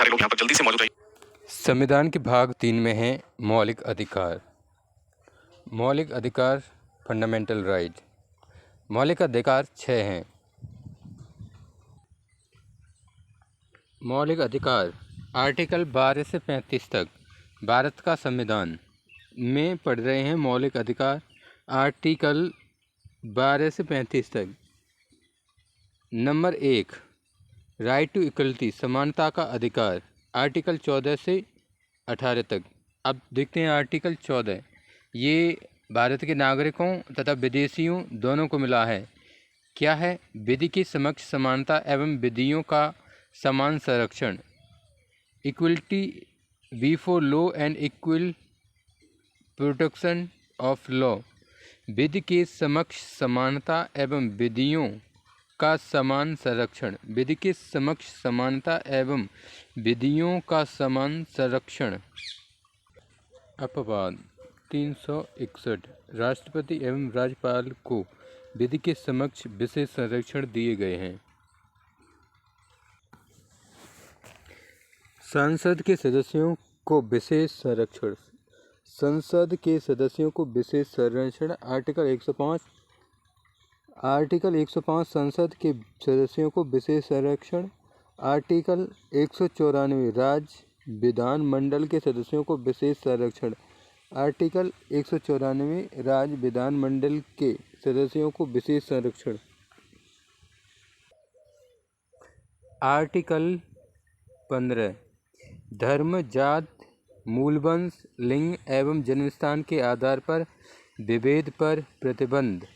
सारे लोग यहाँ पर जल्दी से मौजूद रहिए। संविधान के भाग 3 में है मौलिक अधिकार। मौलिक अधिकार फंडामेंटल राइट। मौलिक अधिकार 6 हैं। मौलिक अधिकार आर्टिकल 12 से 35 तक भारत का संविधान में पढ़ रहे हैं। मौलिक अधिकार आर्टिकल 12 से 35 तक। नंबर 1 राइट टू इक्वलिटी समानता का अधिकार आर्टिकल 14 से 18 तक। अब देखते हैं आर्टिकल 14। ये भारत के नागरिकों तथा विदेशियों दोनों को मिला है। क्या है? विधि के समक्ष समानता एवं विधियों का समान संरक्षण। Equality before law and equal protection of law. विधि के समक्ष समानता एवं विधियों का समान संरक्षण। विधि के समक्ष समानता एवं विधियों का समान संरक्षण। अपवाद 361 राष्ट्रपति एवं राज्यपाल को विधि के समक्ष विशेष संरक्षण दिए गए हैं। संसद के सदस्यों को विशेष संरक्षण। संसद के सदस्यों को विशेष संरक्षण आर्टिकल 105। आर्टिकल 105 संसद के सदस्यों को विशेष संरक्षण। आर्टिकल 194 राज्य विधानमंडल के सदस्यों को विशेष संरक्षण। आर्टिकल 194 राज्य विधानमंडल के सदस्यों को विशेष संरक्षण। आर्टिकल 15 धर्म, जात, मूलवंश, लिंग एवं जन्मस्थान के आधार पर विभेद पर प्रतिबंध।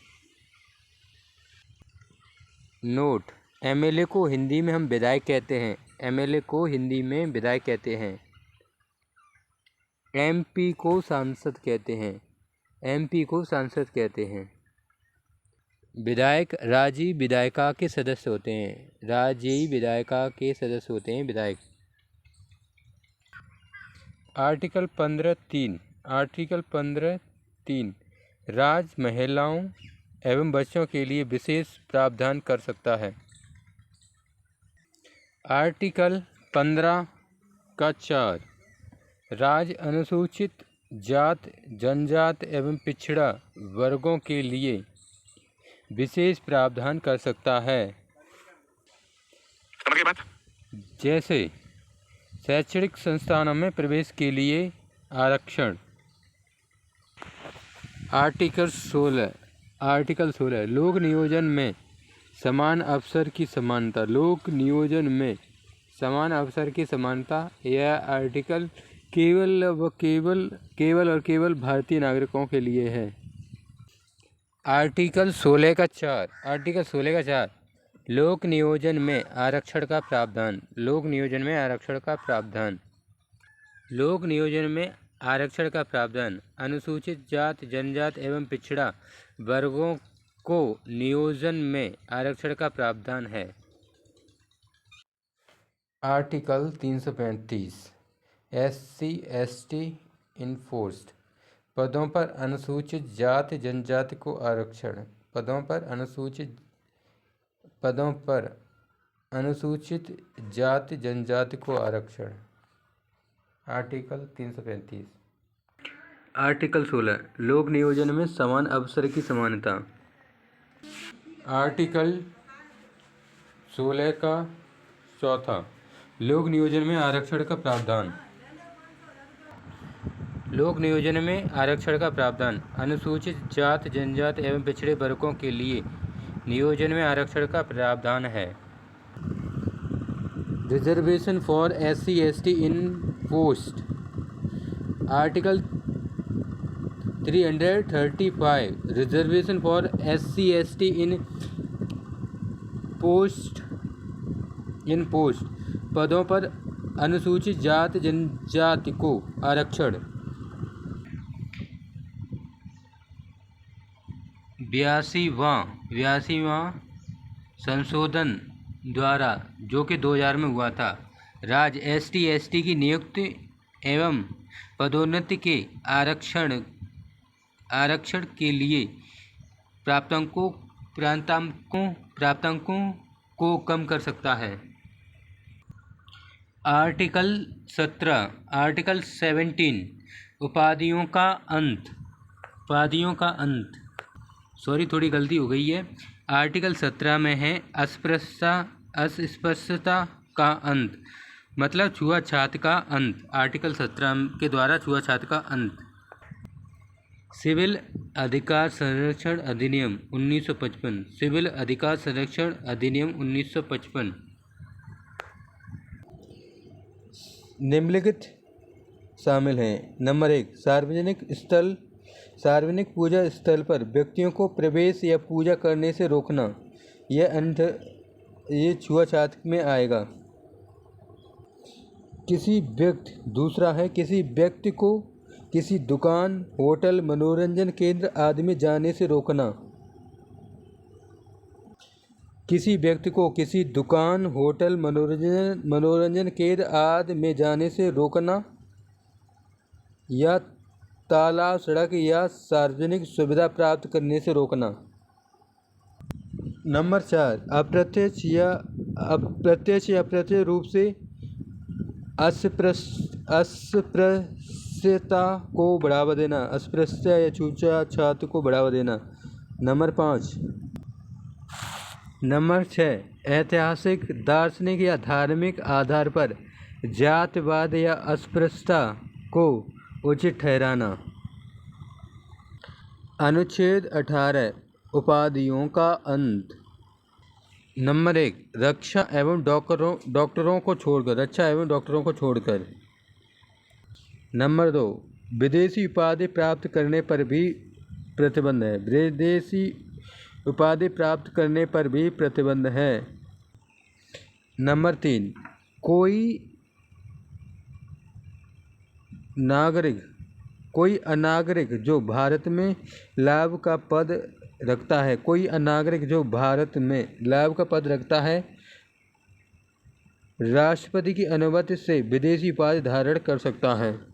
नोट: एमएलए को हिंदी में हम विधायक कहते हैं। एमएलए को हिंदी में विधायक कहते हैं। एमपी को सांसद कहते हैं। एमपी को सांसद कहते हैं। विधायक राज्य विधायिका के सदस्य होते हैं। राज्य विधायिका के सदस्य होते हैं विधायक। आर्टिकल 15(3) आर्टिकल 15(3) राज्य महिलाओं एवं बच्चों के लिए विशेष प्रावधान कर सकता है। आर्टिकल 15(4) राज्य अनुसूचित जात, जनजात एवं पिछड़ा वर्गों के लिए विशेष प्रावधान कर सकता है। जैसे शैक्षणिक संस्थानों में प्रवेश के लिए आरक्षण। आर्टिकल 16 लोक नियोजन में समान अवसर की समानता। लोक नियोजन में समान अवसर की समानता। यह आर्टिकल केवल भारतीय नागरिकों के लिए है। आर्टिकल 16 का 4 लोक नियोजन में आरक्षण का प्रावधान। लोक नियोजन में आरक्षण का प्रावधान। लोक नियोजन में आरक्षण का प्रावधान अनुसूचित जात, जनजात एवं पिछड़ा वर्गों को नियोजन में आरक्षण का प्रावधान है। Article 335 SC/ST enforced. पदों पर अनुसूचित जाति जनजाति को आरक्षण। पदों पर अनुसूचित जाति जनजाति को आरक्षण। आर्टिकल 335। आर्टिकल 16 लोक नियोजन में समान अवसर की समानता। आर्टिकल 16 का 4 लोक नियोजन में आरक्षण का प्रावधान। लोक नियोजन में आरक्षण का प्रावधान अनुसूचित जात, जनजात एवं पिछड़े वर्गों के लिए नियोजन में आरक्षण का प्रावधान है। Reservation for SC/ST in post. Article 335 reservation for SC/ST in post. पदों पर अनुसूचित जात जनजाति को आरक्षण। 82वां संशोधन द्वारा, जो कि 2000 में हुआ था, राज्य ST/ST की नियुक्ति एवं पदोन्नति के आरक्षण के लिए प्राप्तांकों को कम कर सकता है। आर्टिकल 17 उपाधियों का अंत। सॉरी, थोड़ी गलती हो गई है। आर्टिकल 17 में है अस्पृश्यता का अंत, मतलब छुआछूत का अंत। आर्टिकल 17 के द्वारा छुआछूत का अंत। सिविल अधिकार संरक्षण अधिनियम 1955। सिविल अधिकार संरक्षण अधिनियम 1955 निम्नलिखित शामिल हैं। नंबर 1, सार्वजनिक पूजा स्थल पर व्यक्तियों को प्रवेश या पूजा करने से रोकना। ये छुआछूत में आएगा। किसी व्यक्ति को किसी दुकान, होटल, मनोरंजन केंद्र आदि में जाने से रोकना। किसी व्यक्ति को किसी दुकान, होटल, मनोरंजन केंद्र आदि में जाने से रोकना या तालाब, सड़क या सार्वजनिक सुविधा प्राप्त करने से रोकना। नंबर 4, अप्रत्यक्ष या अप्रत्यक्ष रूप से अस्पृश्यता को बढ़ावा देना। अस्पृश्यता या छूत को बढ़ावा देना। नंबर 6, ऐतिहासिक, दार्शनिक या धार्मिक आधार पर जातिवाद या अस्पृश्यता को उचित ठहराना। अनुच्छेद 18 उपाधियों का अंत। नंबर 1, रक्षा एवं डॉक्टरों को छोड़कर। नंबर 2, विदेशी उपाधि प्राप्त करने पर भी प्रतिबंध है। नंबर 3, कोई अनागरिक जो भारत में लाभ का पद रखता है राष्ट्रपति की अनुमति से विदेशी उपाधि धारण कर सकता है।